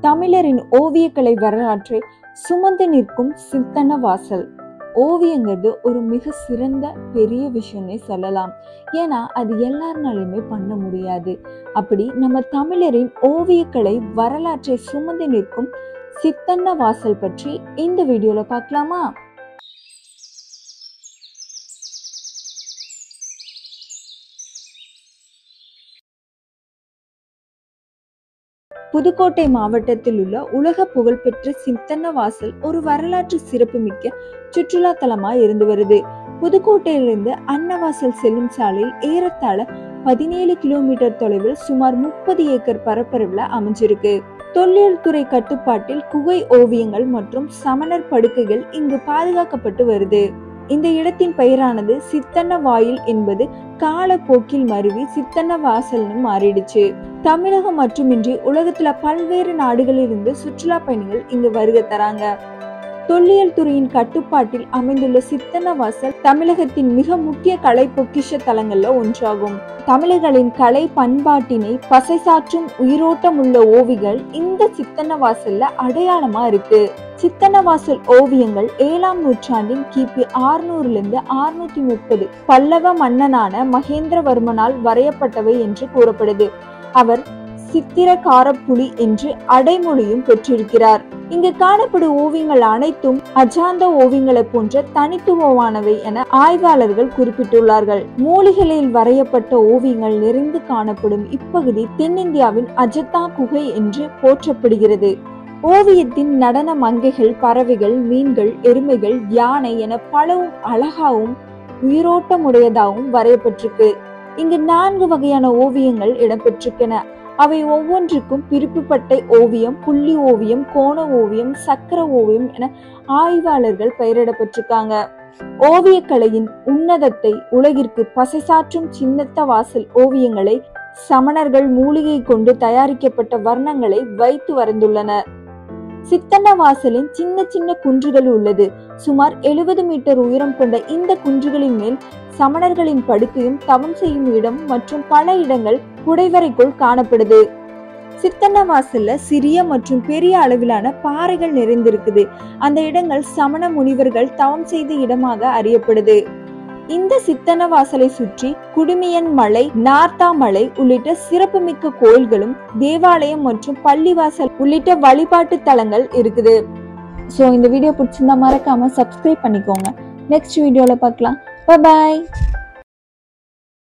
தமிழரின் ஓவியக்கலை வரலாற்றை சுமந்து நிற்கும் சித்தன்ன வாசல். ஓவியங்கிறது ஒரு மிக சிறந்த பெரிய விஷயம்னே சொல்லலாம். ஏன்னா அது எல்லாருனாலுமே பண்ண முடியாது. அப்படி நம்ம தமிழரின் ஓவியக்கலை வரலாற்றை சுமந்து நிற்கும் சித்தன்ன வாசல் பற்றி இந்த வீடியோல பார்க்கலாமா? புதுக்கோட்டை மாவட்டத்தில் உள்ள உலக புகழ்பெற்ற சித்தன்ன வாசல் ஒரு வரலாற்று சிறப்புமிக்க சுற்றுலா தலமாய் இருந்து வருது. புதுக்கோட்டையிலிருந்து அன்னவாசல் செல்லும் சாலையில் ஏறத்தாழ 17 கிலோமீட்டர் தொலைவில் சுமார் 30 ஏக்கர் பரப்பளவுல அமைஞ்சிருக்கு. தொல்லியல் துறை கட்டுப்பாட்டில் குகை ஓவியங்கள் மற்றும் சமணர் படுக்கைகள் இங்கு பாதுகாக்கப்பட்டு வருது. இந்த இடத்தின் பெயரானது சித்தன்ன வாயில் என்பது காலப்போக்கில் மருவி சித்தன்ன வாசல்னு மாறிடுச்சு. தமிழகம் மட்டுமின்றி உலகத்துல பல்வேறு நாடுகளிலிருந்து சுற்றுலா பயணிகள் இங்கு வருகை தராங்க. தொல்லியல் துறையின் கட்டுப்பாட்டில் அமைந்துள்ள சித்தன்ன வாசல் தமிழகத்தின் மிக முக்கிய கலை பொக்கிஷ தலங்கள்ல ஒன்றாகும். தமிழர்களின் கலை பண்பாட்டினை பசைசாற்றும் உயிரோட்டம் உள்ள ஓவியங்கள் இந்த சித்தன்ன வாசல்ல அடையாளமா இருக்கு. சித்தன்ன வாசல் ஓவியங்கள் 7ஆம் நூற்றாண்டின் கிபி 600 630 பல்லவ மன்னனான மகேந்திரவர்மனால் வரையப்பட்டவை என்று கூறப்படுது. அவர் சித்திரக்காரப்புலி என்று அடைமொழியும் பெற்றிருக்கிறார். இங்கு காணப்படும் ஓவியங்கள் அனைத்தும் அஜாந்த ஓவியங்களை போன்ற தனித்துவமானவை என ஆய்வாளர்கள் குறிப்பிட்டுள்ளார்கள். மூலிகைகளில் வரையப்பட்ட ஓவியங்கள் நிறைந்து காணப்படும் இப்பகுதி தென்னிந்தியாவின் அஜந்தா குகை என்று போற்றப்படுகிறது. ஓவியத்தின் நடன மங்கைகள், பறவைகள், மீன்கள், எருமைகள், யானை என பலவும் அழகாகவும் உயிரோட்டமுடையதாகவும் வரையப்பட்டிருக்கு. இங்கு 4 வகையான ஓவியங்கள் இடம்பெற்றிருக்கின்றன. அவை ஒவ்வொன்றுக்கும் பிரிப்புப்பட்டை ஓவியம், புள்ளி ஓவியம், கோண ஓவியம், சக்கர ஓவியம் என ஆய்வாளர்கள் பெயரிடப்பட்டிருக்காங்க. ஓவியக்கலையின் உன்னதத்தை உலகிற்கு பசைசாற்றும் சின்னத்த வாசல் ஓவியங்களை சமணர்கள் மூலிகை கொண்டு தயாரிக்கப்பட்ட வர்ணங்களை வைத்து வரைந்துள்ளனர். சித்தன்ன வாசலின் சின்ன சின்ன குன்றுகள் உள்ளது. சுமார் 70 மீட்டர் உயரம் கொண்ட இந்த குன்றுகளின் மேல் சமணர்களின் படுக்கையும் தவம் செய்யும் இடம் மற்றும் பல இடங்கள் குடைவரைக்குள் காணப்படுது. சித்தன்ன வாசல்ல சிறிய மற்றும் பெரிய அளவிலான பாறைகள் நிறைந்திருக்குது. அந்த இடங்கள் சமண முனிவர்கள் தவம் செய்த இடமாக அறியப்படுது. இந்த சித்தன்ன வாசலை சுற்றி குடுமியன் மலை, நார்த்தா மலை உள்ளிட்ட சிறப்புமிக்க கோயில்களும் தேவாலயம் மற்றும் பள்ளிவாசல் உள்ளிட்ட வழிபாட்டு தலங்கள் இருக்குது. சோ இந்த வீடியோ பிடிச்சிருந்தா மறக்காம சப்ஸ்கிரைப் பண்ணிக்கோங்க. நெக்ஸ்ட் வீடியோல பார்க்கலாம். Bye bye.